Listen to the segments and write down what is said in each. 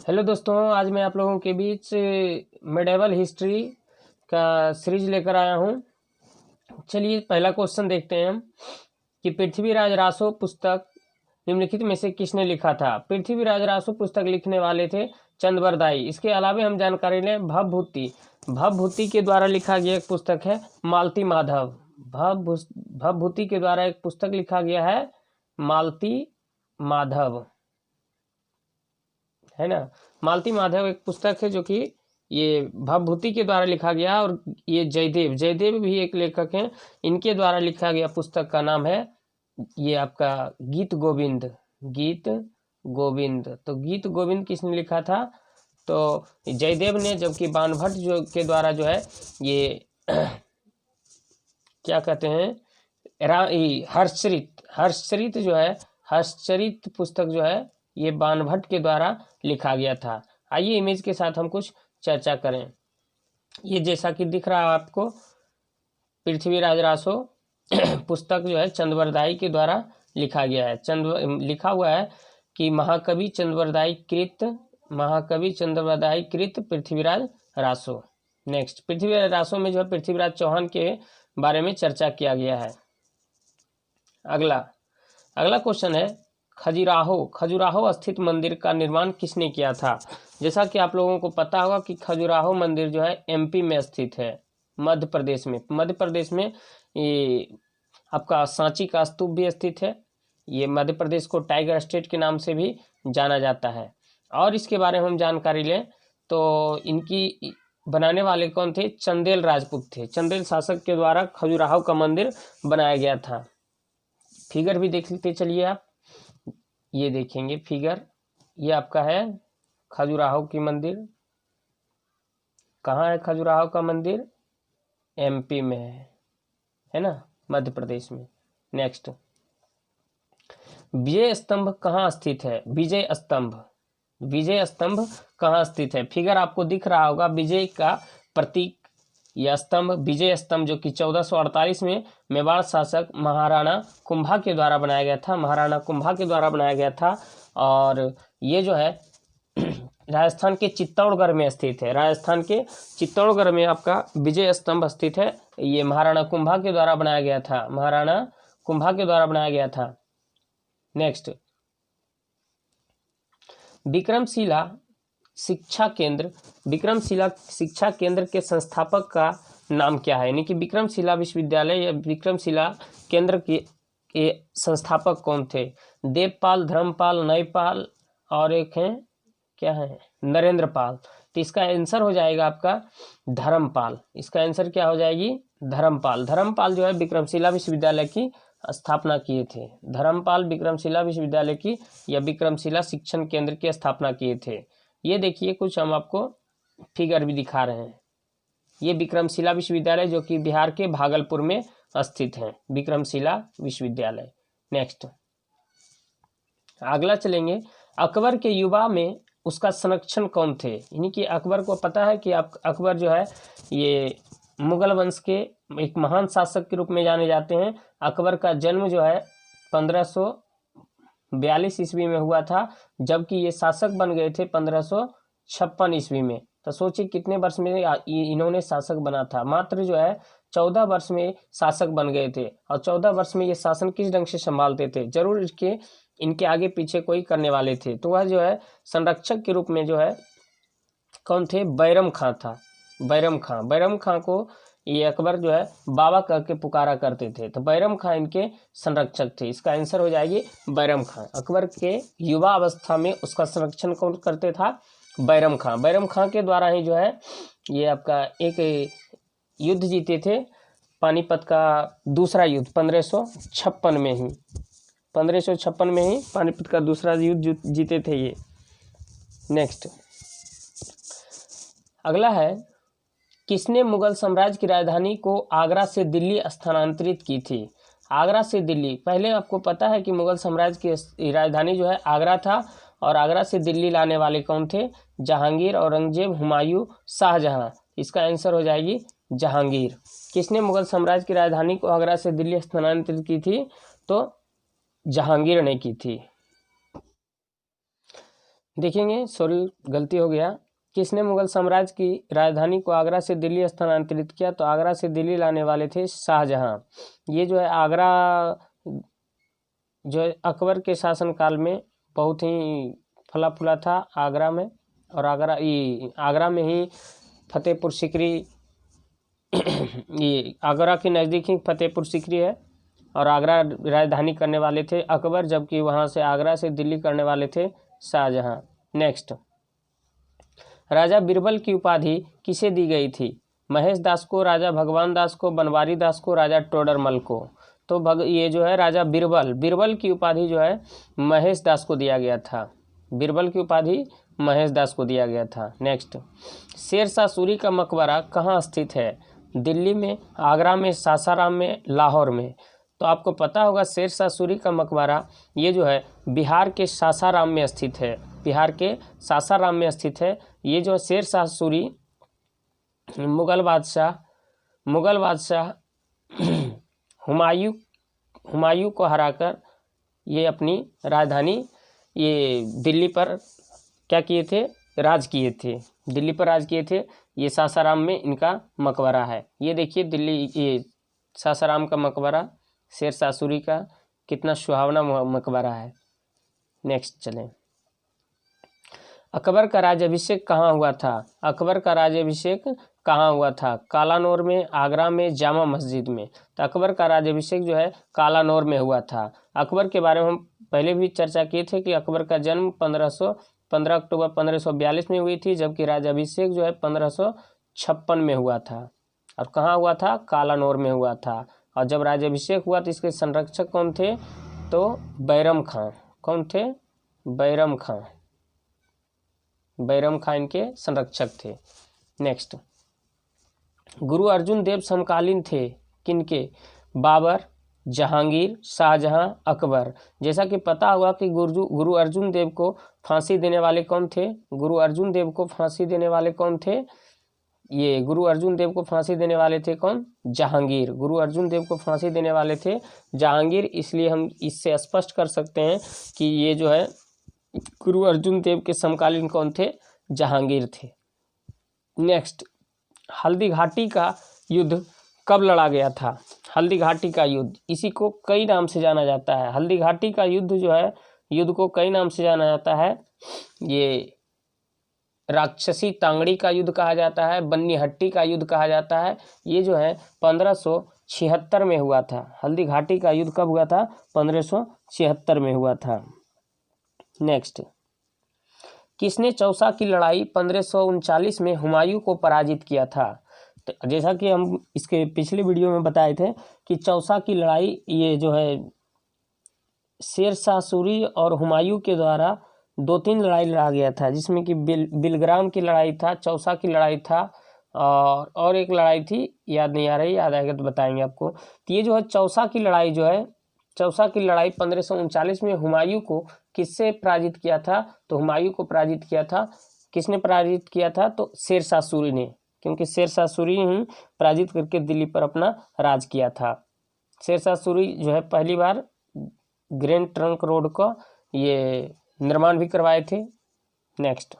Hello दोस्तों, आज मैं आप लोगों के बीच मेडिवल हिस्ट्री का सीरीज लेकर आया हूं। चलिए पहला क्वेश्चन देखते हैं हम कि पृथ्वीराज रासो पुस्तक निम्नलिखित में से किसने लिखा था। पृथ्वीराज रासो पुस्तक लिखने वाले थे चंद्रबरदाई। इसके अलावा हम जानकारी लें भवभूति। भवभूति के द्वारा लिखा गया एक पुस्तक है मालती माधव। भवभूति के द्वारा एक पुस्तक लिखा गया है मालती माधव, है ना। मालती माधव एक पुस्तक है जो कि ये भवभूति के द्वारा लिखा गया। और ये जयदेव भी एक लेखक हैं, इनके द्वारा लिखा गया पुस्तक का नाम है ये आपका गीत गोविंद। तो गीत गोविंद किसने लिखा था? तो जयदेव ने, जबकि बाणभट्ट जो के द्वारा जो है ये क्या कहते हैं हर्षचरित जो है, हर्षचरित पुस्तक जो है ये बाणभट्ट के द्वारा लिखा गया था। आइए इमेज के साथ हम कुछ चर्चा करें। ये जैसा कि दिख रहा है आपको, पृथ्वीराज रासो पुस्तक जो है चंद्रबरदाई के द्वारा लिखा गया है। लिखा हुआ है कि महाकवि चंद्रबरदाई कृत पृथ्वीराज रासो। नेक्स्ट, पृथ्वीराज रासो में जो है पृथ्वीराज चौहान के बारे में चर्चा किया गया है। अगला क्वेश्चन है खजुराहो स्थित मंदिर का निर्माण किसने किया था? जैसा कि आप लोगों को पता होगा कि खजुराहो मंदिर जो है एमपी में स्थित है, मध्य प्रदेश में ये आपका सांची का स्तूप भी स्थित है। ये मध्य प्रदेश को टाइगर स्टेट के नाम से भी जाना जाता है। और इसके बारे में हम जानकारी लें तो इनकी बनाने वाले कौन थे? चंदेल राजपूत थे। चंदेल शासक के द्वारा खजुराहो का मंदिर बनाया गया था। फिगर भी देख लेते चलिए आप, ये देखेंगे फिगर, ये आपका है खजुराहो की मंदिर। कहाँ है खजुराहो का मंदिर? एमपी में है ना, मध्य प्रदेश में। नेक्स्ट, विजय स्तंभ कहाँ स्थित है? विजय स्तंभ कहाँ स्थित है? फिगर आपको दिख रहा होगा, विजय का प्रतीक यह स्तंभ, विजय स्तंभ, जो कि 1448 में मेवाड़ शासक महाराणा कुंभा के द्वारा बनाया गया था। और ये जो है राजस्थान के चित्तौड़गढ़ में स्थित है। राजस्थान के चित्तौड़गढ़ में आपका विजय स्तंभ स्थित है। ये महाराणा कुंभा के द्वारा बनाया गया था। नेक्स्ट, विक्रमशिला शिक्षा केंद्र के संस्थापक का नाम क्या है? यानी कि विक्रमशिला विश्वविद्यालय या विक्रमशिला केंद्र के संस्थापक कौन थे? देवपाल, धर्मपाल, नयपाल और एक हैं क्या है, नरेंद्रपाल। तो इसका आंसर हो जाएगा आपका धर्मपाल। इसका आंसर क्या हो जाएगी? धर्मपाल जो है विक्रमशिला विश्वविद्यालय की स्थापना किए थे। धर्मपाल विक्रमशिला विश्वविद्यालय की या विक्रमशिला शिक्षण केंद्र की स्थापना किए थे। ये देखिए, कुछ हम आपको फिगर भी दिखा रहे हैं। ये विक्रमशिला विश्वविद्यालय जो कि बिहार के भागलपुर में स्थित है, विक्रमशिला विश्वविद्यालय। नेक्स्ट, अगला चलेंगे, अकबर के युवा में उसका संरक्षण कौन थे? यानी कि अकबर को पता है कि अकबर जो है ये मुगल वंश के एक महान शासक के रूप में जाने जाते हैं। अकबर का जन्म जो है 1542 ईस्वी में हुआ था, जबकि ये शासक बन गए थे 1556 ईस्वी में। तो सोचिए कितने वर्ष में इन्होंने शासक बना था। मात्र जो है 14 वर्ष में शासक बन गए थे। और 14 वर्ष में ये शासन किस ढंग से संभालते थे? जरूर इनके आगे पीछे कोई करने वाले थे। तो वह जो है संरक्षक के रूप में जो है कौन थे? बैरम खां था। बैरम खां को ये अकबर जो है बाबा कह के पुकारा करते थे। तो बैरम खां इनके संरक्षक थे। इसका आंसर हो जाएगी बैरम खां। अकबर के युवा अवस्था में उसका संरक्षण कौन करते था? बैरम खां के द्वारा ही जो है ये आपका एक युद्ध जीते थे, पानीपत का दूसरा युद्ध 1556 में ही पानीपत का दूसरा युद्ध जीते थे ये। नेक्स्ट, अगला है, किसने मुगल साम्राज्य की राजधानी को आगरा से दिल्ली स्थानांतरित की थी? आगरा से दिल्ली, पहले आपको पता है कि मुगल साम्राज्य की राजधानी जो है आगरा था, और आगरा से दिल्ली लाने वाले कौन थे? जहांगीर, औरंगजेब, हुमायूं, शाहजहां। इसका आंसर हो जाएगी जहांगीर। किसने मुगल साम्राज्य की राजधानी को आगरा से दिल्ली स्थानांतरित की थी? तो जहांगीर ने की थी। देखेंगे, सॉरी गलती हो गया। किसने मुगल साम्राज्य की राजधानी को आगरा से दिल्ली स्थानांतरित किया? तो आगरा से दिल्ली लाने वाले थे शाहजहां। ये जो है आगरा जो है अकबर के शासनकाल में बहुत ही फला फूला था आगरा में, और आगरा में ही फतेहपुर सीकरी ये आगरा के नज़दीक ही फतेहपुर सीकरी है, और आगरा राजधानी करने वाले थे अकबर, जबकि वहाँ से आगरा से दिल्ली करने वाले थे शाहजहां। नेक्स्ट, राजा बीरबल की उपाधि किसे दी गई थी? महेश दास को, राजा भगवान दास को, बनवारी दास को, राजा टोडरमल को। तो ये जो है राजा बीरबल की उपाधि जो है महेश दास को दिया गया था। बीरबल की उपाधि महेश दास को दिया गया था। नेक्स्ट, शेरशाह सूरी का मकबरा कहाँ स्थित है? दिल्ली में, आगरा में, सासाराम में, लाहौर में। तो आपको पता होगा शेरशाह सूरी का मकबरा ये जो है बिहार के सासाराम में स्थित है। बिहार के सासाराम में स्थित है। ये जो शेरशाह सूरी मुगल बादशाह हुमायूं को हराकर ये अपनी राजधानी ये दिल्ली पर क्या किए थे? राज किए थे। दिल्ली पर राज किए थे। ये सासाराम में इनका मकबरा है। ये देखिए दिल्ली, ये सासाराम का मकबरा शेरशाह सूरी का, कितना सुहावना मकबरा है। नेक्स्ट चलें, अकबर का राज्याभिषेक कहाँ हुआ था? अकबर का राज्याभिषेक कहाँ हुआ था? कालानौर में, आगरा में, जामा मस्जिद में। तो अकबर का राज्याभिषेक जो है कालानौर में हुआ था। अकबर के बारे में हम पहले भी चर्चा किए थे कि अकबर का जन्म 15 अक्टूबर 1542 में हुई थी, जबकि राज्याभिषेक जो है 1556 में हुआ था। और कहाँ हुआ था? कालानौर में हुआ था। और जब राज्याभिषेक हुआ तो इसके संरक्षक कौन थे? तो बैरम खां। कौन थे? बैरम खां। बैरम खां इनके संरक्षक थे। नेक्स्ट, गुरु अर्जुन देव समकालीन थे किनके? बाबर, जहांगीर, शाहजहां, अकबर। जैसा कि पता होगा कि गुरु अर्जुन देव को फांसी देने वाले कौन थे? गुरु अर्जुन देव को फांसी देने वाले कौन थे? ये गुरु अर्जुन देव को फांसी देने वाले थे कौन? जहांगीर। गुरु अर्जुन देव को फांसी देने वाले थे जहांगीर। इसलिए हम इससे स्पष्ट कर सकते हैं कि ये जो है गुरु अर्जुन देव के समकालीन कौन थे? जहांगीर थे। नेक्स्ट, हल्दी घाटी का युद्ध कब लड़ा गया था? हल्दी घाटी का युद्ध, इसी को कई नाम से जाना जाता है। हल्दी घाटी का युद्ध जो है, युद्ध को कई नाम से जाना जाता है। ये राक्षसी तांगड़ी का युद्ध कहा जाता है, बन्नी हट्टी का युद्ध कहा जाता है। ये जो है 1576 में हुआ था। हल्दी घाटी का युद्ध कब हुआ था? 1576 में हुआ था। नेक्स्ट, किसने चौसा की लड़ाई 1539 में हुमायूं को पराजित किया था? तो जैसा कि हम इसके पिछले वीडियो में बताए थे कि चौसा की लड़ाई ये जो है शेरशाह सूरी और हुमायूं के द्वारा 2-3 लड़ाई लड़ा गया था, जिसमें कि बिलग्राम की लड़ाई था, चौसा की लड़ाई था, और एक लड़ाई थी, याद नहीं आ रही, याद आएगा तो बताएंगे आपको। तो ये जो है चौसा की लड़ाई जो है, चौसा की लड़ाई 1539 में हुमायूं को किससे पराजित किया था? तो हुमायूं को पराजित किया था। किसने पराजित किया था? तो शेरशाह सूरी ने, क्योंकि शेरशाह सूरी ही पराजित करके दिल्ली पर अपना राज किया था। शेरशाह सूरी जो है पहली बार ग्रैंड ट्रंक रोड का ये निर्माण भी करवाए थे। नेक्स्ट,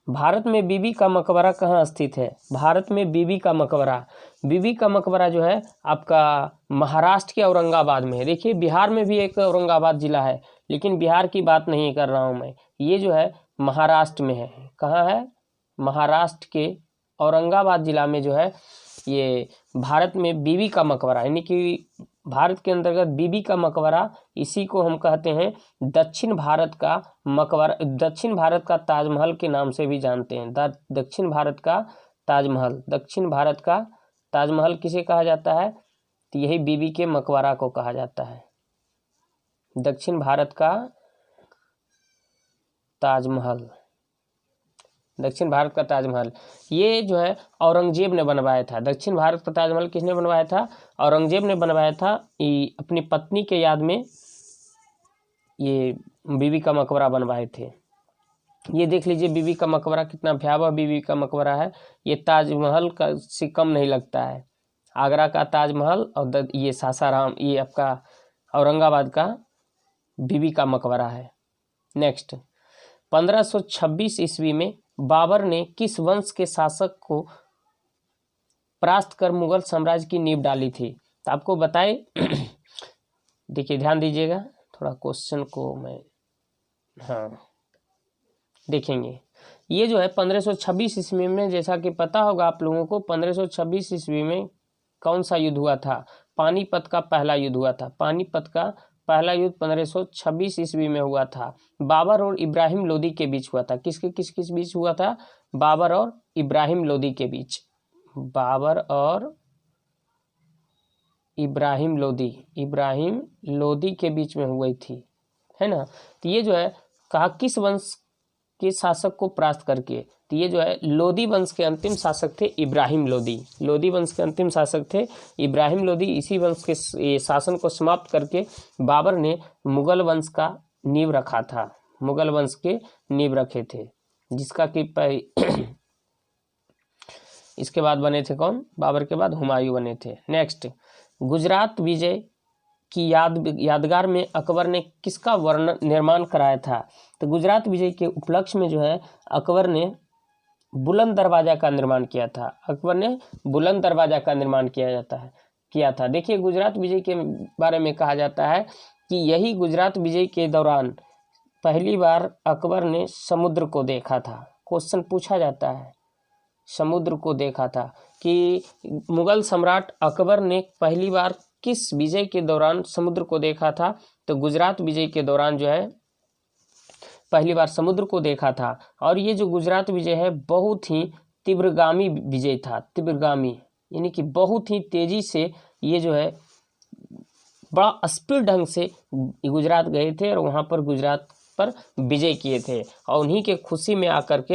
भारत में बीबी का मकबरा कहाँ स्थित है? भारत में बीबी का मकबरा जो है आपका महाराष्ट्र के औरंगाबाद में है। देखिए बिहार में भी एक औरंगाबाद जिला है, लेकिन बिहार की बात नहीं कर रहा हूँ मैं। ये जो है महाराष्ट्र में है। कहाँ है? महाराष्ट्र के औरंगाबाद जिला में जो है ये भारत में बीबी का मकबरा, यानी कि भारत के अंतर्गत बीबी का मकबरा, इसी को हम कहते हैं दक्षिण भारत का मकबरा, दक्षिण भारत का ताजमहल के नाम से भी जानते हैं। दक्षिण भारत का ताजमहल, दक्षिण भारत का ताजमहल किसे कहा जाता है? तो यही बीबी के मकबरा को कहा जाता है, दक्षिण भारत का ताजमहल। दक्षिण भारत का ताजमहल ये जो है औरंगजेब ने बनवाया था। दक्षिण भारत का ताजमहल किसने बनवाया था? औरंगजेब ने बनवाया था। अपनी पत्नी के याद में ये बीबी का मकबरा बनवाए थे। ये देख लीजिए बीबी का मकबरा कितना भयावह बीबी का मकबरा है। ये ताजमहल का से कम नहीं लगता है। आगरा का ताजमहल और ये सासाराम, ये आपका औरंगाबाद का बीबी का मकबरा है। नेक्स्ट, 1526 ईस्वी में बाबर ने किस वंश के शासक को परास्त कर मुगल साम्राज्य की नींव डाली थी? तो आपको बताए देखिए ध्यान दीजिएगा, थोड़ा क्वेश्चन को मैं देखेंगे। ये जो है 1526 ईस्वी में, जैसा कि पता होगा आप लोगों को, 1526 ईस्वी में कौन सा युद्ध हुआ था? पानीपत का पहला युद्ध हुआ था। पानीपत का पहला युद्ध 1526 ईस्वी में हुआ था। बाबर और इब्राहिम लोदी के बीच हुआ था। किस बीच हुआ था? बाबर और इब्राहिम लोदी के बीच। बाबर और इब्राहिम लोदी के बीच में हुई थी, है ना। तो ये जो है कहा किस वंश के शासक को परास्त करके? तो ये जो है लोदी वंश के अंतिम शासक थे इब्राहिम लोदी। लोदी वंश के अंतिम शासक थे इब्राहिम लोदी। इसी वंश के शासन को समाप्त करके बाबर ने मुगल वंश का नींव रखा था। मुगल वंश के नींव रखे थे, जिसका कि इसके बाद बने थे कौन? बाबर के बाद हुमायूं बने थे। नेक्स्ट, गुजरात विजय की यादगार में अकबर ने किसका निर्माण कराया था? तो गुजरात विजय के उपलक्ष्य में जो है अकबर ने बुलंद दरवाजा का निर्माण किया था। अकबर ने बुलंद दरवाजा का निर्माण किया था। देखिए गुजरात विजय के बारे में कहा जाता है कि यही गुजरात विजय के दौरान पहली बार अकबर ने समुद्र को देखा था। क्वेश्चन पूछा जाता है, समुद्र को देखा था कि मुगल सम्राट अकबर ने पहली बार किस विजय के दौरान समुद्र को देखा था? तो गुजरात विजय के दौरान जो है पहली बार समुद्र को देखा था। और ये जो गुजरात विजय है बहुत ही तीव्रगामी विजय था। तीव्रगामी यानी कि बहुत ही तेजी से ये जो है बड़ा स्पीड ढंग से गुजरात गए थे और वहाँ पर गुजरात पर विजय किए थे। और उन्हीं के खुशी में आकर के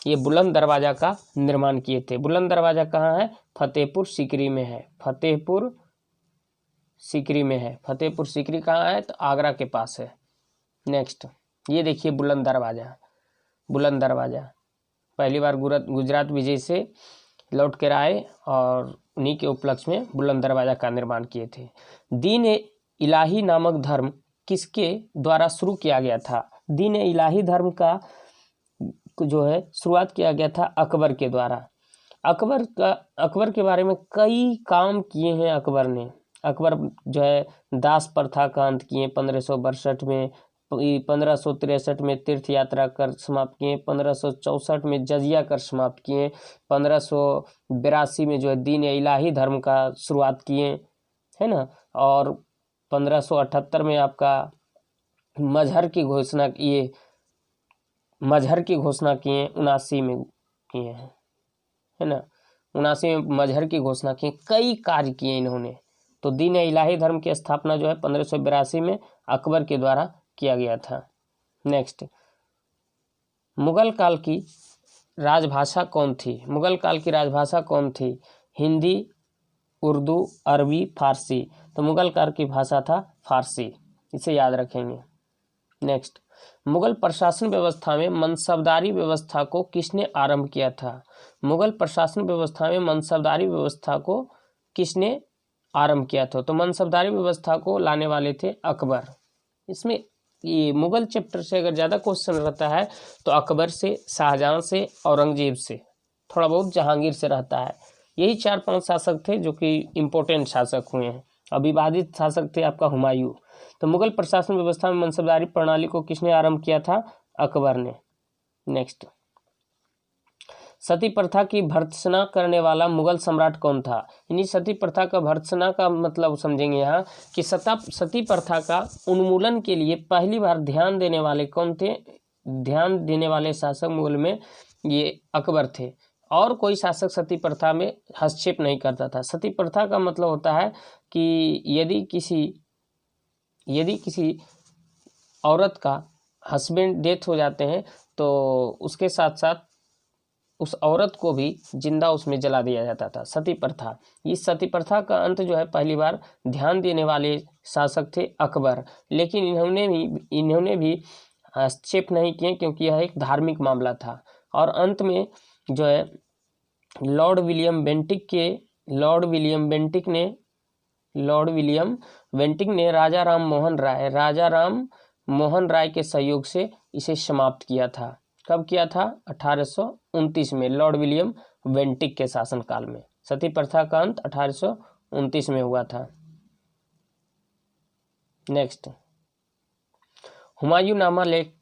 ये बुलंद दरवाजा का निर्माण किए थे। बुलंद दरवाजा कहाँ है? फतेहपुर सीकरी में है। फतेहपुर सीकरी में है। फतेहपुर सीकरी कहाँ है? तो आगरा के पास है। नेक्स्ट, ये देखिए बुलंद दरवाजा। बुलंद दरवाजा पहली बार गुजरात विजय से लौट कर आए और उन्हीं के उपलक्ष्य में बुलंद दरवाजा का निर्माण किए थे। दीन इलाही नामक धर्म किसके द्वारा शुरू किया गया था? दीन इलाही धर्म का जो है शुरुआत किया गया था अकबर के द्वारा। अकबर के बारे में कई काम किए हैं अकबर ने। अकबर जो है दास प्रथा का अंत किए 1562 में। 1563 में तीर्थ यात्रा कर समाप्त किए। 1564 में जजिया कर समाप्त किए। 1582 में जो है दीन इलाही धर्म का शुरुआत किए, है ना। और 1578 में आपका मजहर की घोषणा किए। 79 में किए हैं, है ना। 79 में मजहर की घोषणा की। कई कार्य किए इन्होंने। तो दीन इलाही धर्म की स्थापना जो है 1582 में अकबर के द्वारा किया गया था। नेक्स्ट, मुगल काल की राजभाषा कौन थी? मुगल काल की राजभाषा कौन थी? हिंदी, उर्दू, अरबी, फारसी। तो मुगल काल की भाषा था फारसी, इसे याद रखेंगे। नेक्स्ट, मुगल प्रशासन व्यवस्था में मनसबदारी व्यवस्था को किसने आरंभ किया था? मुगल प्रशासन व्यवस्था में मनसबदारी व्यवस्था को किसने आरंभ किया था? तो मनसबदारी व्यवस्था को लाने वाले थे अकबर। इसमें ये मुगल चैप्टर से अगर ज़्यादा क्वेश्चन रहता है तो अकबर से, शाहजहां से, औरंगजेब से, थोड़ा बहुत जहांगीर से रहता है। यही 4-5 शासक थे जो कि इम्पोर्टेंट शासक हुए हैं। अविभाजित शासक थे आपका हुमायूं। तो मुगल प्रशासन व्यवस्था में मनसबदारी प्रणाली को किसने आरंभ किया था? अकबर ने। नेक्स्ट, सती प्रथा की भर्त्सना करने वाला मुगल सम्राट कौन था? यानी सती प्रथा का भर्त्सना का मतलब समझेंगे यहाँ कि सती प्रथा का उन्मूलन के लिए पहली बार ध्यान देने वाले कौन थे? ध्यान देने वाले शासक मुगल में ये अकबर थे। और कोई शासक सती प्रथा में हस्तक्षेप नहीं करता था। सती प्रथा का मतलब होता है कि यदि किसी औरत का हस्बैंड डेथ हो जाते हैं तो उसके साथ साथ उस औरत को भी जिंदा उसमें जला दिया जाता था। सती प्रथा। इस सती प्रथा का अंत जो है पहली बार ध्यान देने वाले शासक थे अकबर। लेकिन इन्होंने भी हस्तक्षेप नहीं किए क्योंकि यह एक धार्मिक मामला था। और अंत में जो है लॉर्ड विलियम बेंटिक ने राजा राम मोहन राय के सहयोग से इसे समाप्त किया था। कब किया था? 1829 में, लॉर्ड विलियम बेंटिक के शासनकाल में। सती प्रथा का अंत 1829 में हुआ था। नेक्स्ट, हुमायूंनामा लेख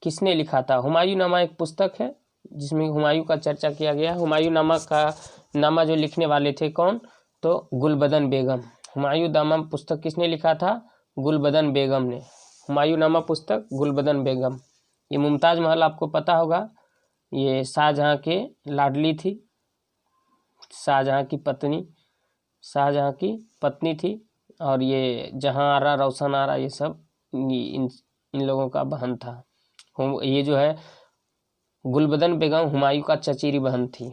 किसने लिखा था? हुमायूंनामा एक पुस्तक है जिसमें हुमायूं का चर्चा किया गया। हुमायूंनामा का नामा जो लिखने वाले थे कौन? तो गुलबदन बेगम। हुमायूंनामा पुस्तक किसने लिखा था? गुलबदन बेगम ने। हुमायूंनामा पुस्तक गुलबदन बेगम। ये मुमताज महल आपको पता होगा, ये शाहजहां के लाडली थी, शाहजहां की पत्नी थी, और ये जहां आरा, रोशन आरा, ये सब इन लोगों का बहन था। ये जो है गुलबदन बेगम हुमायूं का चचेरी बहन थी।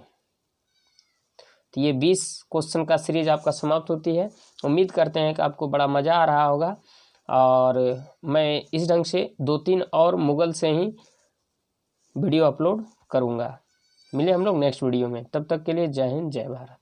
तो ये 20 क्वेश्चन का सीरीज आपका समाप्त होती है। उम्मीद करते हैं कि आपको बड़ा मज़ा आ रहा होगा, और मैं इस ढंग से 2-3 और मुगल से ही वीडियो अपलोड करूँगा। मिले हम लोग नेक्स्ट वीडियो में, तब तक के लिए जय हिंद, जय भारत।